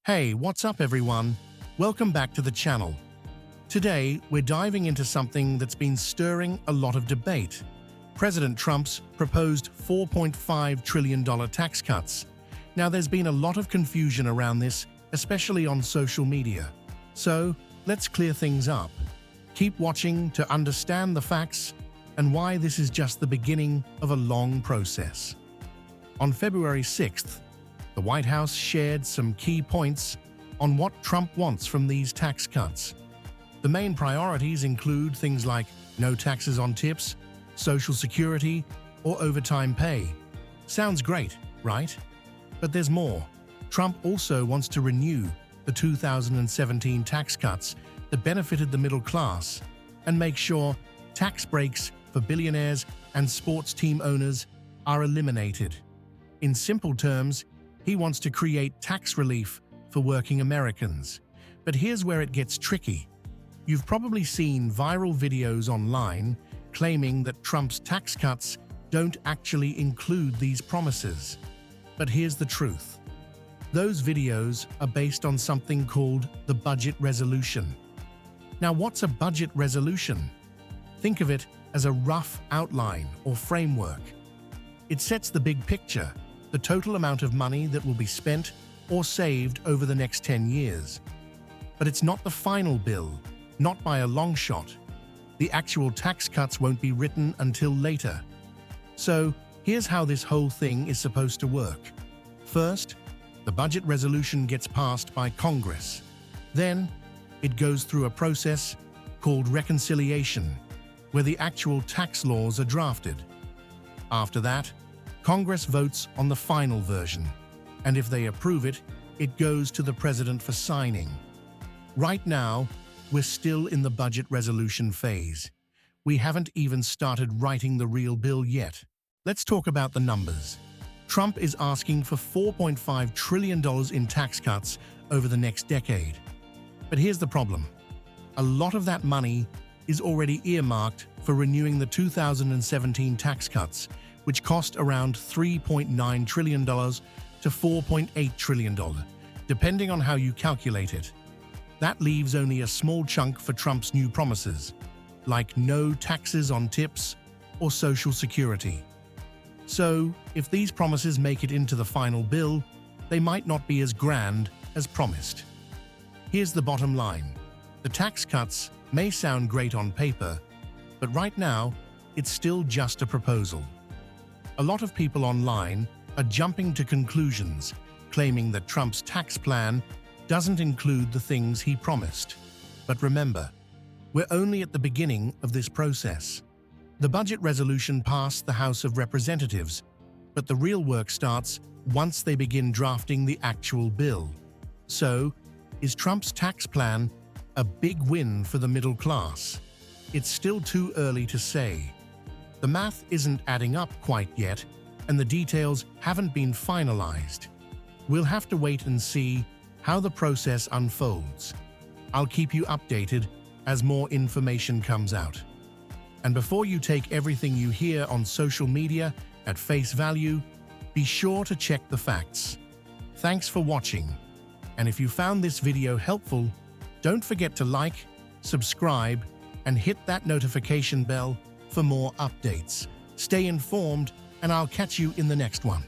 Hey, what's up everyone? Welcome back to the channel. Today, we're diving into something that's been stirring a lot of debate. President Trump's proposed $4.5 trillion tax cuts. Now, there's been a lot of confusion around this, especially on social media. So, let's clear things up. Keep watching to understand the facts and why this is just the beginning of a long process. On February 6th, the White House shared some key points on what Trump wants from these tax cuts. The main priorities include things like no taxes on tips, Social Security, or overtime pay. Sounds great, right? But there's more. Trump also wants to renew the 2017 tax cuts that benefited the middle class and make sure tax breaks for billionaires and sports team owners are eliminated. In simple terms, he wants to create tax relief for working Americans. But here's where it gets tricky. You've probably seen viral videos online claiming that Trump's tax cuts don't actually include these promises. But here's the truth. Those videos are based on something called the budget resolution. Now, what's a budget resolution? Think of it as a rough outline or framework. It sets the big picture, the total amount of money that will be spent or saved over the next 10 years. But it's not the final bill, not by a long shot. The actual tax cuts won't be written until later. So, here's how this whole thing is supposed to work. First, the budget resolution gets passed by Congress. Then, it goes through a process called reconciliation, where the actual tax laws are drafted. After that, Congress votes on the final version, and if they approve it, it goes to the president for signing. Right now, we're still in the budget resolution phase. We haven't even started writing the real bill yet. Let's talk about the numbers. Trump is asking for $4.5 trillion in tax cuts over the next decade. But here's the problem. A lot of that money is already earmarked for renewing the 2017 tax cuts, which cost around $3.9 trillion to $4.8 trillion, depending on how you calculate it. That leaves only a small chunk for Trump's new promises, like no taxes on tips or Social Security. So, if these promises make it into the final bill, they might not be as grand as promised. Here's the bottom line. The tax cuts may sound great on paper, but right now, it's still just a proposal. A lot of people online are jumping to conclusions, claiming that Trump's tax plan doesn't include the things he promised. But remember, we're only at the beginning of this process. The budget resolution passed the House of Representatives, but the real work starts once they begin drafting the actual bill. So, is Trump's tax plan a big win for the middle class? It's still too early to say. The math isn't adding up quite yet, and the details haven't been finalized. We'll have to wait and see how the process unfolds. I'll keep you updated as more information comes out. And before you take everything you hear on social media at face value, be sure to check the facts. Thanks for watching. And if you found this video helpful, don't forget to like, subscribe, and hit that notification bell for more updates. Stay informed, and I'll catch you in the next one.